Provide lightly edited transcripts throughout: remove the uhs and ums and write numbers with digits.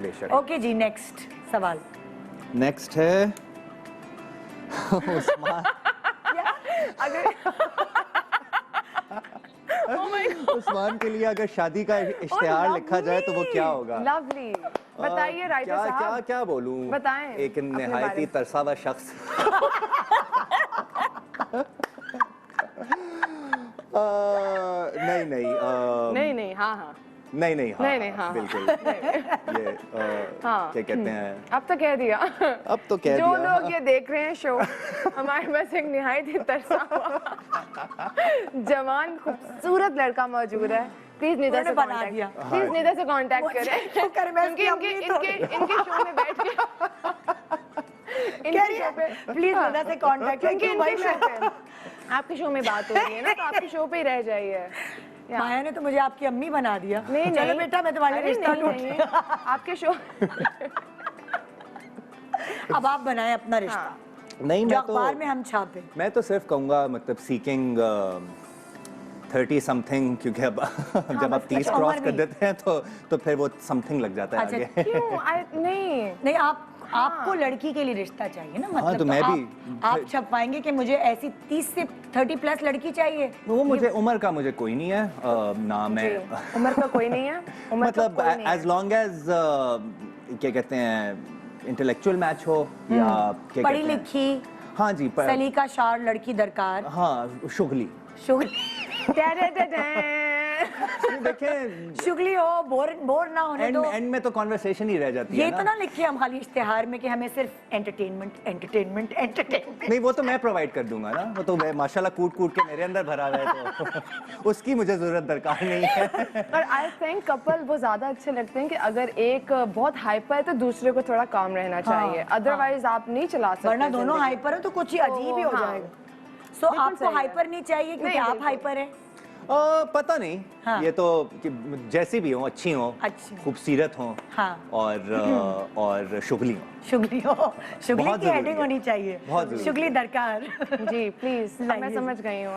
बेशक। ओके जी, नेक्स्ट सवाल। नेक्स्ट है उस्मान। अगर उस्मान के लिए अगर शादी का इश्तिहार लिखा जाए तो वो क्या होगा? लवली, बताइए राइटर साहब। क्या क्या बोलूं? बताएं एक निहायती तरसावा शख्स। नहीं नहीं नहीं नहीं, हाँ हाँ नहीं नहीं हाँ, नहीं नहीं हाँ बिल्कुल ये हाँ, क्या कहते हैं, अब तो कह दिया। अब तो कह जो दिया। लोग ये देख रहे हैं शो, हमारे पास एक निहायती तरसा हुआ जवान खूबसूरत लड़का मौजूद है। प्लीज निदा से बना कांटेक्ट, दिया। प्लीज निदा से कांटेक्ट करें। इनके शो में बैठ के प्लीज निदा से कांटेक्ट क्योंकि करें इनके शो पे आपके शो में बात हो रही है ना, तो आपके शो पे ही रह जाइए। माया ने तो मुझे आपकी अम्मी बना दिया। नहीं चलो नहीं बेटा, मैं तुम्हारे रिश्ता नहीं, आपके शो अब आप बनाएं अपना रिश्ता। हाँ। नहीं जो मैं तो अखबार में हम छापे। मैं तो सिर्फ कहूँगा मतलब सीकिंग 30 समथिंग, क्योंकि अब जब आप 30 क्रॉस कर देते हैं तो फिर वो समथिंग लग जाता है अच्छा, आगे। क्यों? नहीं आपको लड़की के लिए रिश्ता चाहिए ना, मतलब तो मैं भी आप छपाएंगे कि मुझे ऐसी 30 से 30 प्लस लड़की चाहिए। वो मुझे उम्र का मुझे कोई नहीं है ना, मैं उम्र का कोई नहीं है, मतलब एज लॉन्ग एज क्या कहते हैं इंटेलेक्चुअल मैच हो या क्या पढ़ी कहते हैं, लिखी, हाँ जी, सलीका शार लड़की दरकार। हाँ शुगली देखें, शुगली हो, बोर ना होने दो। एंड में तो कॉन्वर्सेशन ही रह जाती ये है तो ना लिखिए हम खाली इश्तिहार में कि हमें सिर्फ एंटरटेनमेंट। नहीं वो तो मैं प्रोवाइड कर दूंगा ना, वो तो मैं माशाल्लाह कूट कूट के मेरे अंदर भरा हुआ है, तो उसकी मुझे जरूरत दरकार नहीं है। पर आई थिंक कपल वो ज्यादा अच्छे लगते हैं कि अगर एक बहुत हाइपर है तो दूसरे को थोड़ा काम रहना चाहिए, अदरवाइज आप नहीं चला सकते। वरना दोनों हाइपर हो तो कुछ ही अजीब ही हो जाएगा। सो आपको हाइपर नहीं चाहिए क्योंकि आप हाइपर हैं? पता नहीं, हाँ। ये तो कि जैसी भी हो, अच्छी हो, खूबसूरत हो, हाँ। और शुगली हो। शुगली की हेडिंग होनी चाहिए, बहुत शुगली दरकार। जी प्लीज, मैं समझ गई हूँ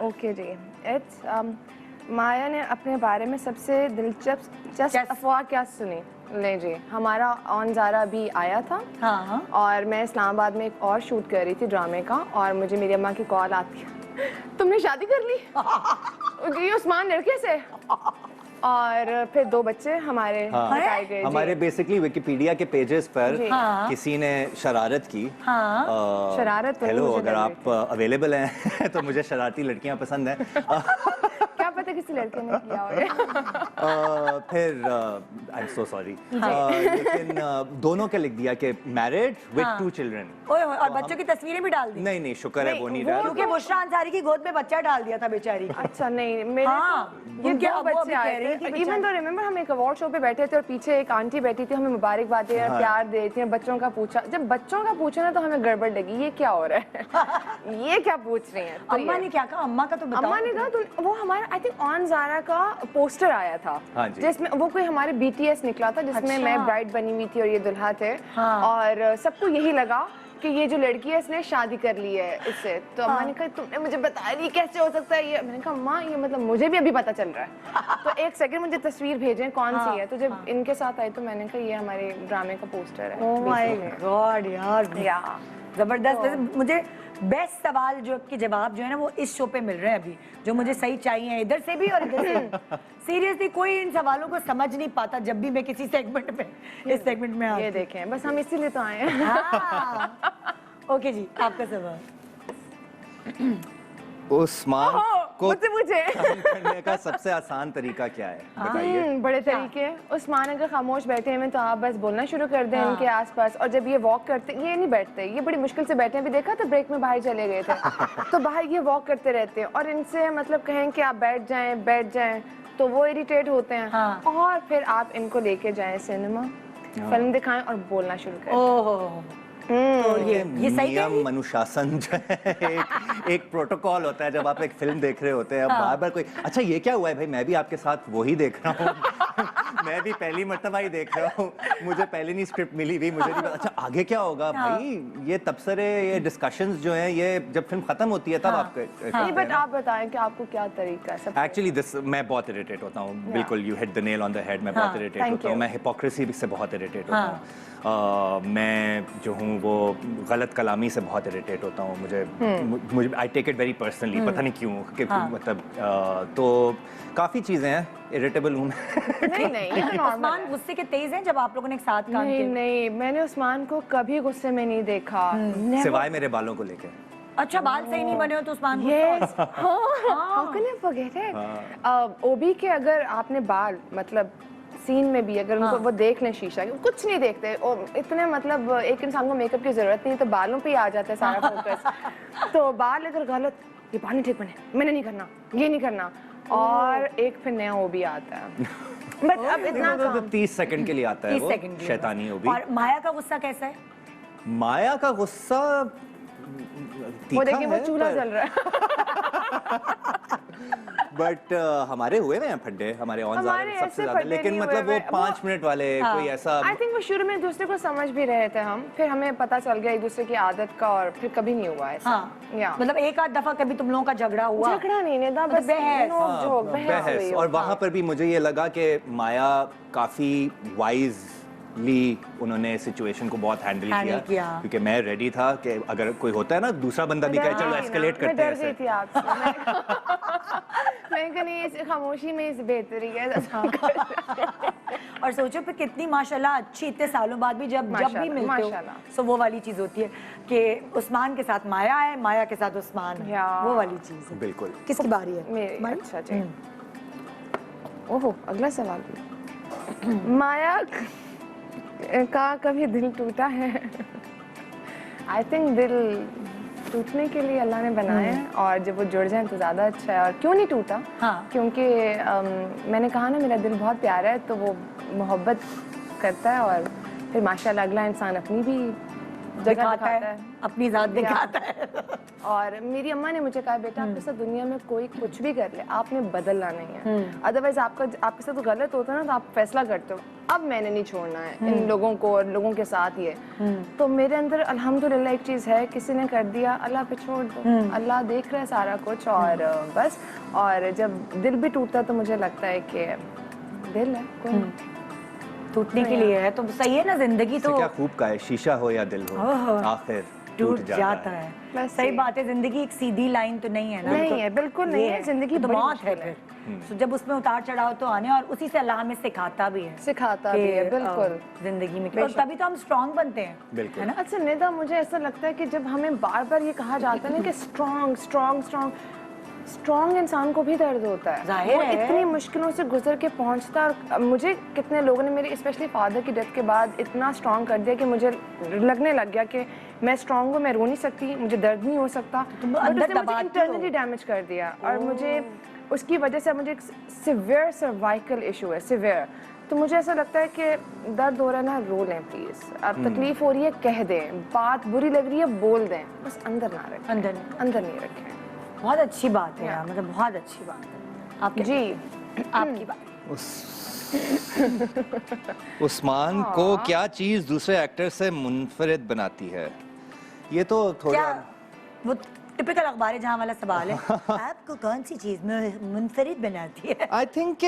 ओके जी। इट्स माया ने अपने बारे में सबसे दिलचस्प अफवाह क्या सुनी? ले जी, हमारा ऑन ज़ारा भी आया था। हाँ। और मैं इस्लामाबाद में एक और शूट कर रही थी ड्रामे का, और मुझे मेरी अम्मा की कॉल आती है, तुमने शादी कर ली जी उस्मान लड़के से, और फिर 2 बच्चे हमारे बताए गए। हमारे बेसिकली विकिपीडिया के पेजेस पर किसी ने शरारत की। शरारत? हेलो, अगर आप अवेलेबल हैं तो मुझे शरारती लड़कियां पसंद हैं। क्या पता किसी लड़के ने किया हो। फिर आई एम सो सॉरी, लेकिन दोनों के लिख दिया कि मैरिड विद 2 चिल्ड्रन। और बच्चों की तस्वीरें भी डाल दी? नहीं नहीं, शुक्र है वो नहीं डाल, क्योंकि बुशरा अंसारी की गोद में बच्चा डाल दिया था बेचारी। अच्छा नहीं, मेरे ये 2 बच्चे आए थे। इवन तो रिमेंबर हम एक अवार्ड शो पे बैठे थे और पीछे एक आंटी बैठी थी, हमें मुबारकबादें और प्यार दे रही थी, बच्चों का पूछा। जब बच्चों का पूछा ना तो हमें गड़बड़ लगी, ये क्या हो रहा है ये क्या पूछ रही हैं? अम्मा ने क्या कहा? अम्मा का तो बताओ। अम्मा ने कहा तो वो हमारा आई थिंक ऑन ज़ारा का पोस्टर आया था, जिसमें वो कोई हमारे BTS निकला था, जिसमें मैं ब्राइड बनी हुई थी और ये दुल्हा थे। और सबको यही लगा कि ये जो लड़की है इसने शादी कर ली है इससे। तो अम्मा ने कहा तुमने मुझे बताया नहीं, कैसे हो सकता है ये? मैंने कहा अम्मा ये मतलब मुझे भी अभी पता चल रहा है। तो एक सेकंड मुझे तस्वीर भेजें कौन सी है। तो जब इनके साथ आई तो मैंने कहा ये हमारे ड्रामे का पोस्टर है। ओह माय गॉड यार, जबरदस्त। मुझे बेस्ट सवाल जो के जवाब जो है ना वो इस शो पे मिल रहे हैं अभी, जो मुझे सही चाहिए, इधर से भी और इधर से। सीरियसली कोई इन सवालों को समझ नहीं पाता जब भी मैं किसी सेगमेंट में, इस सेगमेंट में आती हूं। ये देखें, बस हम इसीलिए तो आए हैं। ओके जी, आपका सवाल। उस्मान को मुझे करने का सबसे आसान तरीका क्या है, बताइए। बड़े तरीके। उस्मान अगर खामोश बैठे हैं तो आप बस बोलना शुरू कर दें इनके आसपास, और जब ये वॉक करते, ये नहीं बैठते, ये बड़ी मुश्किल से बैठे हैं। अभी देखा तो ब्रेक में बाहर चले गए थे तो बाहर ये वॉक करते रहते हैं, और इनसे मतलब कहें कि आप बैठ जाएं तो वो इरिटेट होते हैं। और फिर आप इनको लेके जाएं सिनेमा, फिल्म दिखाएं और बोलना शुरू करें। तो ये सही नियम अनुशासन जो है एक प्रोटोकॉल होता है जब आप एक फिल्म देख रहे होते हैं। बार बार कोई अच्छा ये क्या हुआ है भाई, मैं भी आपके साथ वही देख रहा हूँ मैं भी पहली मर्तबा ही देख रहा हूँ, मुझे पहले नहीं स्क्रिप्ट मिली हुई, मुझे नहीं पता अच्छा आगे क्या होगा भाई। ये तबसरे, ये डिस्कशंस जो हैं, ये जब फिल्म खत्म होती है तब आप नहीं, बट आप बताएं कि आपको क्या तरीका है। एक्चुअली दिस मैं बहुत इरिटेट होता हूँ, बिल्कुल you hit the nail on the head. मैं बहुत इरिटेट होता हूँ, मैं हिपोक्रेसी से बहुत इरिटेट होता हूँ। मैं जो हूँ वो गलत कलामी से बहुत इरिटेट होता हूँ। मुझे I take it very personally, पता नहीं क्यों कि मतलब तो काफ़ी चीज़ें हैं, इरिटेबल हूँ मैं। नहीं उस्मान गुस्से के तेज हैं जब आप लोगों ने एक साथ काम किया? नहीं, मैंने उस्मान को कभी गुस्से में नहीं देखा, सिवाय मेरे बालों को लेकर। अच्छा, बाल सही नहीं बने हो तो Usman yes. How can I forget it? ओबी के अगर आपने बाल मतलब सीन में भी अगर उनको वो देख लें शीशा, कुछ नहीं देखते और इतने मतलब एक इंसान को मेकअप की जरूरत नहीं, तो बालों पे ही आ जाता है सारा फोकस। तो बाल अगर गलत, ये बाल नहीं ठीक बने, मैंने नहीं करना, ये नहीं करना, और एक फिर नया ओबी आता है। बट अब इतना तो 30 सेकंड के लिए आता है वो शैतानी ओबी। और माया का गुस्सा कैसा है? माया का गुस्सा वो देखिए वो चूल्हा जल रहा है। बट हमारे हुए हैं फड्डे, हमारे ऑन सबसे ज्यादा, लेकिन मतलब वो 5 मिनट वाले कोई ऐसा। आई थिंक वो शुरू में एक दूसरे को समझ भी रहे थे हम, फिर हमें पता चल गया एक दूसरे की आदत का, और फिर कभी नहीं हुआ ऐसा। मतलब एक आध दफा कभी तुम लोगों का झगड़ा हुआ? झगड़ा नहीं नेता, बस बहस। और वहाँ पर भी मुझे ये लगा कि माया काफी वाइज उन्होंने सिचुएशन को बहुत हैंडल किया, क्योंकि मैं रेडी था कि अगर कोई होता है ना दूसरा बंदा भी कहे चलो एस्केलेट करते हैं। मैं डर गई थी आपसे। मैं कहीं इस खामोशी में इस बेहतरी है। और सोचो फिर कितनी माशाल्लाह अच्छी, इतने सालों बाद भी जब भी मिलते हो तो वो वाली चीज होती है कि उस्मान के साथ माया है, माया के साथ उस्मान है, वो वाली चीज है। बिल्कुल। किसकी बारी है? मेरी। अच्छा जी। ओहो, अगला सवाल। माया का कभी दिल टूटा है? आई थिंक दिल टूटने के लिए अल्लाह ने बनाया है, और जब वो जुड़ जाए तो ज़्यादा अच्छा है। और क्यों नहीं टूटा? क्योंकि मैंने कहा ना मेरा दिल बहुत प्यारा है, तो वो मोहब्बत करता है, और फिर माशाल्लाह अगला इंसान अपनी भी जगह दिखाता है, अपनी ज़ात दिखाता है। और मेरी अम्मा ने मुझे कहा बेटा आपके साथ दुनिया में कोई कुछ भी कर ले, आपने बदलना नहीं है, अदरवाइज आपके साथ गलत होता है ना तो आप फैसला करते हो अब मैंने नहीं छोड़ना है इन लोगों को और लोगों के साथ ये। तो मेरे अंदर अल्हम्दुलिल्लाह एक चीज़ है, किसी ने कर दिया अल्लाह पे छोड़ दो, अल्लाह देख रहा है सारा कुछ, और बस। और जब दिल भी टूटता तो मुझे लगता है कि दिल है कोई टूटने के लिए है तो सही है ना, जिंदगी तो क्या खूब का है, शीशा हो या दिल हो आखिर टूट जाता है। बस सही बात है, जिंदगी एक सीधी लाइन तो नहीं है ना। नहीं है, बिल्कुल नहीं है, जिंदगी तो मौत है फिर। तो जब उसमें उतार चढ़ाव तो आने, और उसी से अल्लाह हमें सिखाता भी है बिल्कुल जिंदगी में, और तभी तो हम स्ट्रांग बनते हैं, बिल्कुल है ना। अच्छा निदा, मुझे ऐसा लगता है कि जब हमें बार बार ये कहा जाता है ना कि स्ट्रांग स्ट्रांग स्ट्रांग, स्ट्रॉन्ग इंसान को भी दर्द होता है, वो इतनी मुश्किलों से गुजर के पहुंचता है। और मुझे कितने लोगों ने मेरे स्पेशली फादर की डेथ के बाद इतना स्ट्रॉन्ग कर दिया कि मुझे लगने लग गया कि मैं स्ट्रॉन्ग हूँ, मैं रो नहीं सकती, मुझे दर्द नहीं हो सकता, बट उसने मुझे इंटरनली डैमेज कर दिया, और मुझे उसकी वजह से मुझे एक सिवियर सर्वाइकल इशू है, सिवियर। तो मुझे ऐसा लगता है कि दर्द हो रहा है ना, रो लें प्लीज, अब तकलीफ हो रही है कह दें, बात बुरी लग रही है बोल दें, बस अंदर ना रखें, अंदर नहीं रखें। बहुत अच्छी बात है यार, मतलब बहुत अच्छी बात है आपकी जी। आपकी बात उस्मान को क्या चीज दूसरे एक्टर से मुनफरिद बनाती है? ये तो थोड़ा वो टिपिकल अखबार जहां वाला सवाल है। आपको कौन सी चीज मुनफरिद बनाती है? आई थिंक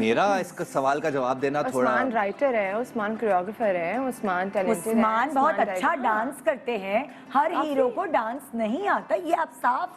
मेरा इसका सवाल का जवाब देना थोड़ा, उस्मान राइटर है, उस्मान कोरियोग्राफर है, उस्मान टैलेंटेड है, उस्मान बहुत अच्छा डांस करते हैं, हर हीरो को डांस नहीं आता, ये आप साफ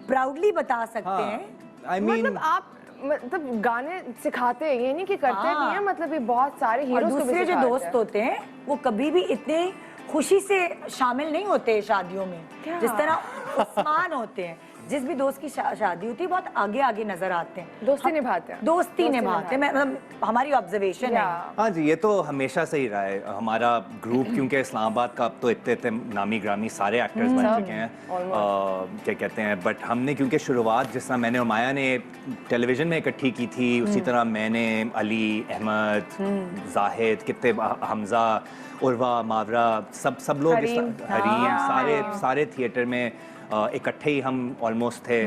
प्राउडली बता सकते हैं। आई मीन मतलब आप मतलब गाने सिखाते हैं, ये नहीं कि करते भी हैं, मतलब ये बहुत सारे हीरोज को भी दूसरे जो दोस्त होते हैं वो कभी भी इतने खुशी से शामिल नहीं होते शादियों में जिस तरह उस्मान होते हैं। जिस भी दोस्त की शादी होती है बहुत आगे आगे नजर आते हैं, दोस्ती निभाते हैं, दोस्ती निभाते हैं, मतलब हमारी ऑब्जर्वेशन है। हाँ जी, ये तो हमेशा से ही रहा है हमारा ग्रुप, क्योंकि इस्लामाबाद का अब तो इतने नामी ग्रामी सारे एक्टर्स बन चुके हैं, क्या कहते हैं, बट हमने क्योंकि शुरुआत जिस तरह मैंने और माया ने टेलीविजन में इकट्ठी की थी, उसी तरह मैंने, अली, अहमद, जाहिद, कितने, हमजा, उर्वा, मावरा, सब लोग, हरीम, सारे थिएटर में इकट्ठे ही हम ऑलमोस्ट थे,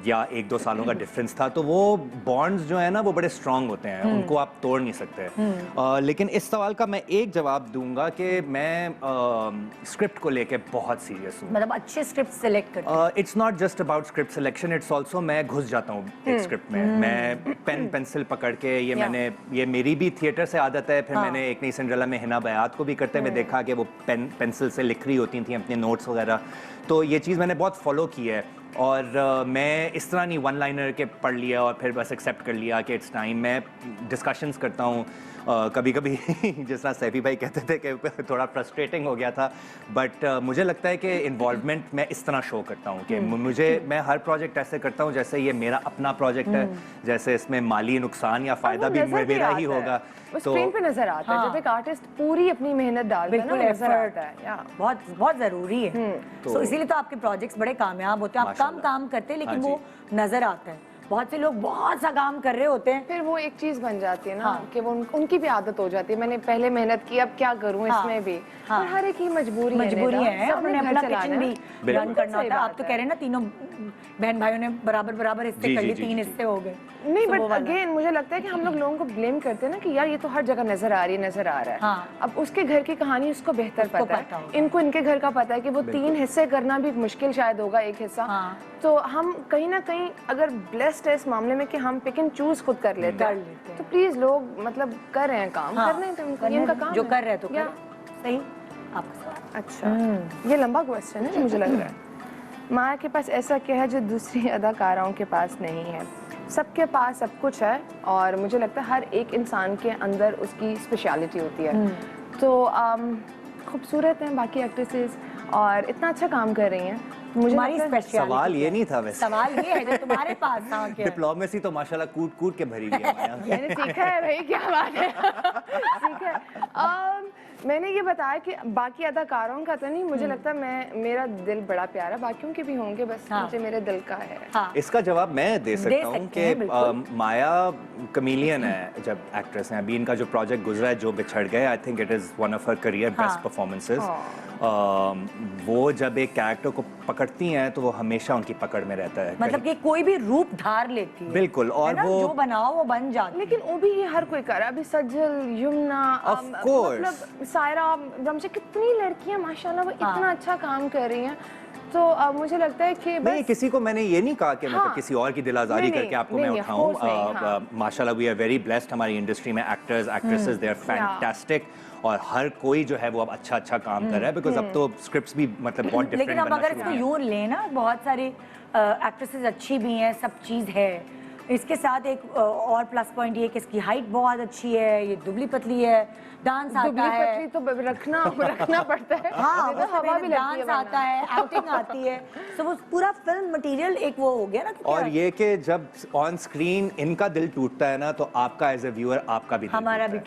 या 1-2 सालों का डिफरेंस था, तो वो बॉन्ड्स जो है ना वो बड़े स्ट्रांग होते हैं, उनको आप तोड़ नहीं सकते। लेकिन इस सवाल का मैं एक जवाब दूंगा कि मैं स्क्रिप्ट को लेके बहुत सीरियस हूँ। मतलब अच्छे स्क्रिप्ट सिलेक्ट करते it's not just about script selection, it's also मैं घुस जाता हूँ एक स्क्रिप्ट में, मैं पेन पेंसिल पकड़ के ये मेरी भी थिएटर से आदत है, फिर मैंने एक नई सिंड्रेला में हिना बयात को भी करते हुए देखा कि वो पेंसिल से लिख रही होती थी अपने नोट्स वगैरह, तो ये चीज़ मैंने बहुत फॉलो की है। और मैं इस तरह नहीं वन लाइनर के पढ़ लिया और फिर बस एक्सेप्ट कर लिया कि इट्स टाइम। मैं डिस्कशंस करता हूँ, कभी कभी जिस तरह सैफी भाई कहते थे कि थोड़ा फ्रस्ट्रेटिंग हो गया था, बट मुझे लगता है कि इन्वॉल्वमेंट मैं इस तरह शो करता हूँ कि मैं हर प्रोजेक्ट ऐसे करता हूँ जैसे ये मेरा अपना प्रोजेक्ट है, जैसे इसमें माली नुकसान या फ़ायदा भी मेरा ही होगा। तो स्क्रीन पे नजर आता है जब एक आर्टिस्ट पूरी अपनी मेहनत डालता है ना, नजर आता है। बहुत बहुत ज़रूरी है, तो इसीलिए तो आपके प्रोजेक्ट्स बड़े कामयाब होते हैं। आप कम काम करते हैं लेकिन वो नज़र आता है। बहुत से लोग बहुत सा काम कर रहे होते हैं, फिर वो एक चीज बन जाती है ना कि वो उनकी भी आदत हो जाती है, मैंने पहले मेहनत की अब क्या करूं इसमें भी। और हर एक की मजबूरी है, अपने अपना किचन भी रन करना होता है। आप तो कह रहे हैं ना तीनों बहन भाइयों ने बराबर हिस्से कर लिए, 3 हिस्से हो गए। नहीं, बट अगेन मुझे लगता है कि हम लोग लोगों को ब्लेम करते हैं ना कि यार ये तो हर जगह नजर आ रहा है। अब उसके घर की कहानी उसको बेहतर पता है, इनको इनके घर का पता है कि वो 3 हिस्से करना भी मुश्किल शायद होगा, एक हिस्सा। तो हम कहीं ना कहीं अगर ब्लेस्ड है इस मामले में कि हम पिक एंड चूज खुद कर लेते हैं, तो प्लीज लोग मतलब कर रहे हैं काम, करने तो इनका काम जो कर रहे हैं तो सही। अच्छा, ये लंबा क्वेश्चन है मुझे लग रहा है। माया के पास ऐसा क्या है जो दूसरी अदाकाराओं के पास नहीं है? सबके पास सब कुछ है और मुझे लगता है हर एक इंसान के अंदर उसकी स्पेशलिटी होती है। तो खूबसूरत हैं बाकी एक्ट्रेसेस और इतना अच्छा काम कर रही हैं। मुझे सवाल ये नहीं था वैसे, सवाल ये है जो तुम्हारे पास था क्या? डिप्लोमेसी तो माशाल्लाह कूट के भरी है माया। मैंने सीखा है भाई, क्या बात है। सीखा है। मैंने ये बताया कि बाकी अदाकारों का तो नहीं, मुझे लगता है मेरा दिल बड़ा प्यारा, बाकियों के भी होंगे, बस मुझे मेरे दिल का है। इसका जवाब मैं दे सकता हूँ कि माया कमीलियन है जब एक्ट्रेस हैं। अभी इनका जो प्रोजेक्ट गुजरा है जो बिछड़ गए, I think it is one of her career best performances. वो जब एक कैरेक्टर को पकड़ती हैं तो वो हमेशा उनकी पकड़ में रहता है, मतलब कि कोई भी रूप धार लेती है। बिल्कुल, और वो जो बनाओ वो बन जाती है। लेकिन वो भी ये हर कोई कर रहा है। अभी सज्जल, यमुना, मतलब सायरा, रमशा, कितनी लड़कियां माशाल्लाह वो इतना अच्छा काम कर रही हैं। तो मुझे लगता है कि नहीं, किसी को मैंने ये नहीं कहा कि मतलब किसी और की दिलाजारी करके आपको मैं उठाऊं। माशाल्लाह वी आर वेरी ब्लेस्ड, हमारी इंडस्ट्री में actors actresses they are fantastic और हर कोई जो है वो अब अच्छा काम कर रहा है, बिकॉज अब तो स्क्रिप्ट्स भी मतलब बहुत डिफरेंट। लेकिन अब अगर इसको यूं लेना, बहुत सारी एक्ट्रेसेस अच्छी भी हैं, सब चीज़ है। इसके साथ एक और प्लस पॉइंट ये कि इसकी हाइट बहुत अच्छी है, ये दुबली पतली है, डांस आता है तो रखना पड़ता है। हाँ, तो हवा भी डांस आता है, एक्टिंग आती है, तो वो पूरा फिल्म मटेरियल एक वो हो गया ना। और ये कि जब ऑन स्क्रीन इनका दिल टूटता है ना, तो आपका एज ए व्यूअर आपका भी हमारा भी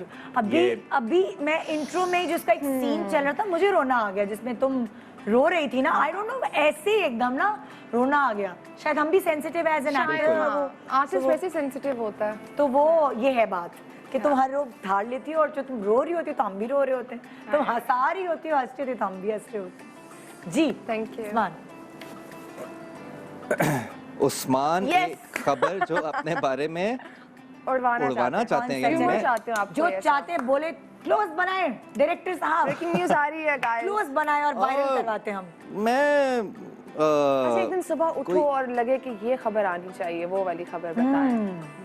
अभी मैं इंट्रो में जो उसका एक सीन चल रहा था, मुझे रोना आ गया, जिसमें तुम रो रही थी ना। आई डोंट नो, ऐसे ही एकदम ना रोना आ गया। शायद हम भी sensitive as an actor, artist वैसे सेंसिटिव होता है, तो वो ये है बात कि तुम हर रोग धार लेती हो, और जो तुम रो रही होती हो तो हम भी रो रहे होते हैं, तुम हंसा रही होती हो, हंस रही होती तो हम भी हंस रहे होते। जी, थैंक यू। उस्मान की खबर जो अपने बारे में उड़वाना चाहते हैं, जो चाहते हैं बोले, क्लोज बनाए डायरेक्टर साहब, ब्रेकिंग न्यूज़ आ रही है गाइस, क्लोज बनाए और वायरल करवाते हम। एक दिन सुबह उठो और लगे कि ये खबर आनी चाहिए, वो वाली खबर बताएं।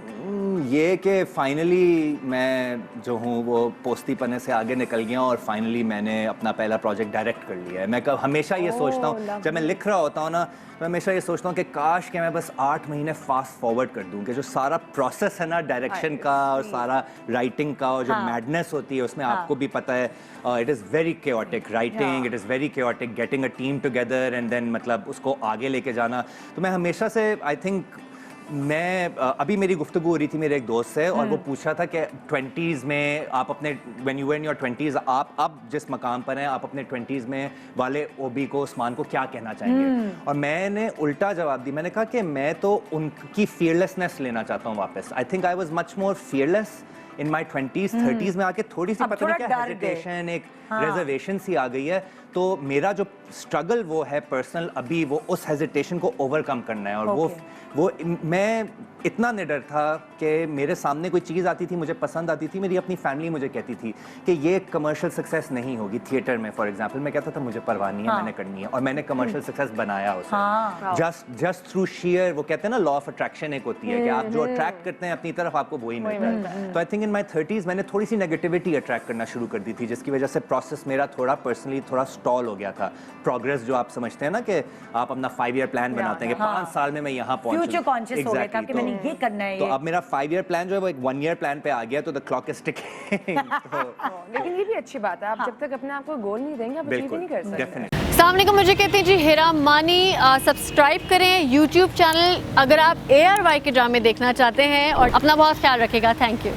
ये कि फाइनली मैं जो हूँ वो पोस्ती पन्ने से आगे निकल गया और फाइनली मैंने अपना पहला प्रोजेक्ट डायरेक्ट कर लिया है। मैं हमेशा ये सोचता हूँ, जब मैं लिख रहा होता हूँ ना, मैं हमेशा ये सोचता हूँ कि काश कि मैं बस 8 महीने फास्ट फॉरवर्ड कर दूँ, कि जो सारा प्रोसेस है ना डायरेक्शन का और सारा राइटिंग का, और जो मैडनेस होती है उसमें आपको भी पता है, it is very chaotic writing, it is very chaotic getting a team together and then मतलब उसको आगे लेके जाना। तो मैं हमेशा से आई थिंक मैं अभी मेरी गुफ्तगू हो रही थी मेरे एक दोस्त से, और वो पूछ रहा था कि 20s में आप अपने when you were in your 20s, आप अब जिस मकाम पर हैं, आप अपने 20s में वाले ओबी को, उस्मान को क्या कहना चाहेंगे? और मैंने उल्टा जवाब दी, मैंने कहा कि मैं तो उनकी फियरलेसनेस लेना चाहता हूँ वापस। I think I was much more fearless in my 20s 30s में आके थोड़ी सी पता नहीं क्या हेजिटेशन, एक रिजर्वेशन सी आ गई है। तो मेरा जो स्ट्रगल वो है पर्सनल अभी, वो उस हेजिटेशन को ओवरकम करना है। और वो मैं इतना निडर था कि मेरे सामने कोई चीज़ आती थी, मुझे पसंद आती थी, मेरी अपनी फैमिली मुझे कहती थी कि ये कमर्शियल सक्सेस नहीं होगी थिएटर में फॉर एग्जांपल। मैं कहता था मुझे परवाह नहीं है, मैंने करनी है, और मैंने कमर्शियल सक्सेस बनाया उसे जस्ट थ्रू शेयर, वो कहते हैं ना लॉ ऑफ अट्रैक्शन एक होती है कि आप जो अट्रैक्ट करते हैं अपनी तरफ आपको वही मिलता है। तो I think in my 30s मैंने थोड़ी सी नेगेटिविटी अट्रैक्ट करना शुरू कर दी थी, जिसकी वजह से प्रोसेस मेरा थोड़ा पर्सनली थोड़ा स्टॉल हो गया था। प्रोग्रेस जो आप समझते हैं ना कि आप अपना 5 ईयर प्लान बनाते हैं कि 5 साल में मैं यहाँ पहुंचूं, फ्यूचर कॉन्शियस हो गया था कि मैंने ये करना है। तो अब मेरा 5 ईयर प्लान जो है वो एक 1 ईयर प्लान पे आ गया, तो द क्लॉक इज टिकिंग। लेकिन ये भी अच्छी बात है, आप जब तक अपने आप को गोल नहीं देंगे आप अचीव नहीं कर सकते। डेफिनेटली। अस्सलाम मुझे कहते हैं जी हेरा मानी। सब्सक्राइब करें यूट्यूब चैनल अगर आप ARY के ड्रामे देखना चाहते हैं, और अपना बहुत ख्याल रखिएगा। Thank you.